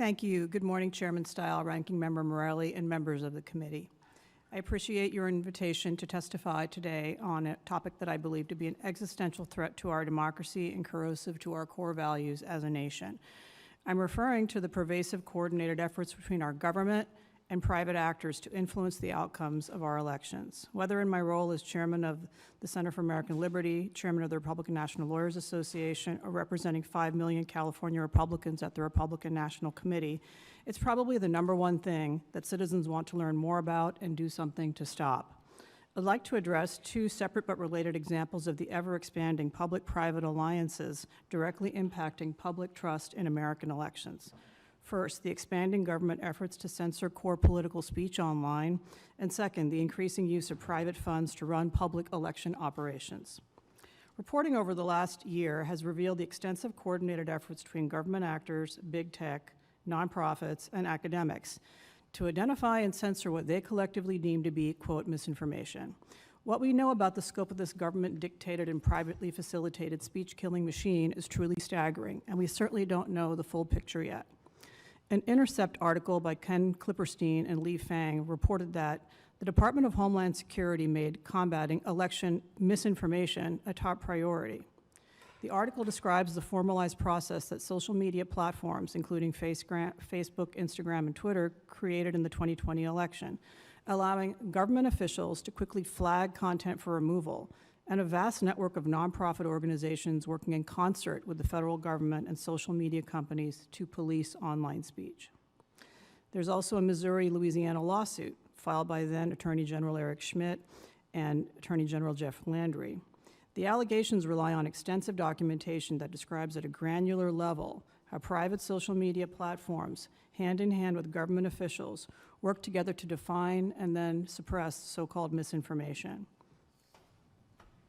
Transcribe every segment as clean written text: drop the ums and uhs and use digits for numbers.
Thank you. Good morning, Chairman Stile, Ranking Member Morelli, and members of the committee. I appreciate your invitation to testify today on a topic that I believe to be an existential threat to our democracy and corrosive to our core values as a nation. I'm referring to the pervasive coordinated efforts between our government and private actors to influence the outcomes of our elections. Whether in my role as chairman of the Center for American Liberty, chairman of the Republican National Lawyers Association, or representing 5 million California Republicans at the Republican National Committee, it's probably the #1 thing that citizens want to learn more about and do something to stop. I'd like to address two separate but related examples of the ever-expanding public-private alliances directly impacting public trust in American elections. First, the expanding government efforts to censor core political speech online, and second, the increasing use of private funds to run public election operations. Reporting over the last year has revealed the extensive coordinated efforts between government actors, big tech, nonprofits, and academics to identify and censor what they collectively deem to be, quote, misinformation. What we know about the scope of this government-dictated and privately facilitated speech-killing machine is truly staggering, and we certainly don't know the full picture yet. An Intercept article by Ken Klipperstein and Lee Fang reported that the Department of Homeland Security made combating election misinformation a top priority. The article describes the formalized process that social media platforms, including Facebook, Instagram, and Twitter, created in the 2020 election, allowing government officials to quickly flag content for removal, and a vast network of nonprofit organizations working in concert with the federal government and social media companies to police online speech. There's also a Missouri-Louisiana lawsuit filed by then Attorney General Eric Schmidt and Attorney General Jeff Landry. The allegations rely on extensive documentation that describes at a granular level how private social media platforms, hand in hand with government officials, work together to define and then suppress so-called misinformation.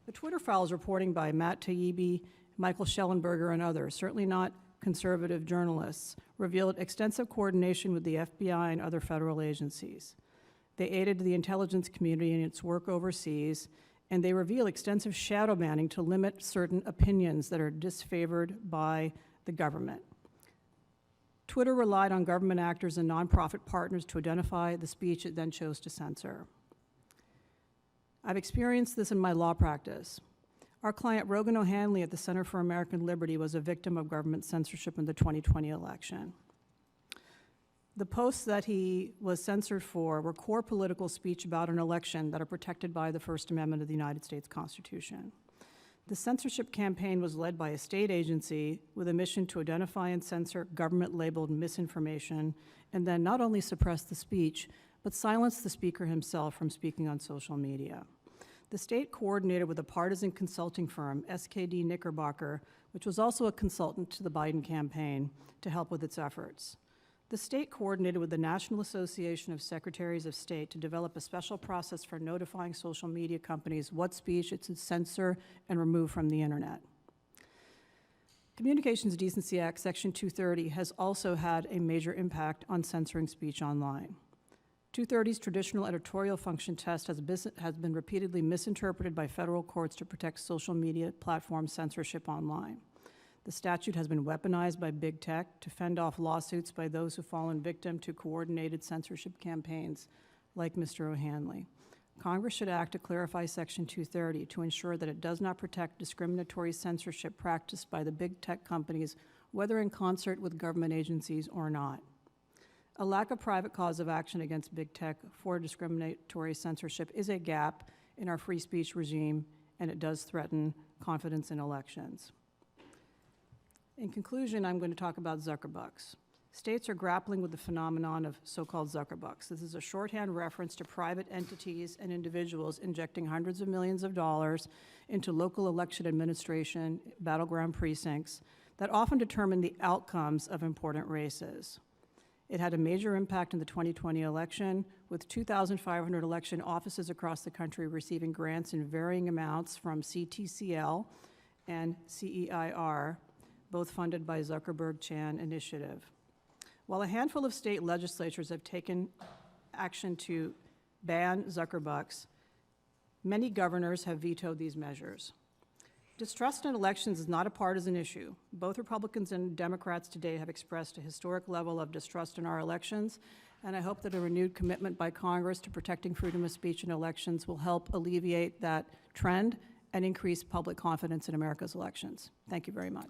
The Twitter files reporting by Matt Taibbi, Michael Schellenberger, and others, certainly not conservative journalists, revealed extensive coordination with the FBI and other federal agencies. They aided the intelligence community in its work overseas, and they reveal extensive shadow banning to limit certain opinions that are disfavored by the government. Twitter relied on government actors and nonprofit partners to identify the speech it then chose to censor. I've experienced this in my law practice. Our client, Rogan O'Hanley at the Center for American Liberty, was a victim of government censorship in the 2020 election. The posts that he was censored for were core political speech about an election that are protected by the First Amendment of the United States Constitution. The censorship campaign was led by a state agency with a mission to identify and censor government-labeled misinformation, and then not only suppress the speech, but silence the speaker himself from speaking on social media. The state coordinated with a partisan consulting firm, SKD Knickerbocker, which was also a consultant to the Biden campaign, to help with its efforts. The state coordinated with the National Association of Secretaries of State to develop a special process for notifying social media companies what speech it should censor and remove from the internet. Communications Decency Act, Section 230, has also had a major impact on censoring speech online. 230's traditional editorial function test has been repeatedly misinterpreted by federal courts to protect social media platform censorship online. The statute has been weaponized by big tech to fend off lawsuits by those who've fallen victim to coordinated censorship campaigns like Mr. O'Hanley. Congress should act to clarify Section 230 to ensure that it does not protect discriminatory censorship practiced by the big tech companies, whether in concert with government agencies or not. A lack of private cause of action against big tech for discriminatory censorship is a gap in our free speech regime, and it does threaten confidence in elections. In conclusion, I'm going to talk about Zuckerbucks. States are grappling with the phenomenon of so-called Zuckerbucks. This is a shorthand reference to private entities and individuals injecting hundreds of millions of dollars into local election administration, battleground precincts, that often determine the outcomes of important races. It had a major impact in the 2020 election, with 2,500 election offices across the country receiving grants in varying amounts from CTCL and CEIR, both funded by Zuckerberg-Chan Initiative. While a handful of state legislatures have taken action to ban Zuckerbucks, many governors have vetoed these measures. Distrust in elections is not a partisan issue. Both Republicans and Democrats today have expressed a historic level of distrust in our elections, and I hope that a renewed commitment by Congress to protecting freedom of speech in elections will help alleviate that trend and increase public confidence in America's elections. Thank you very much.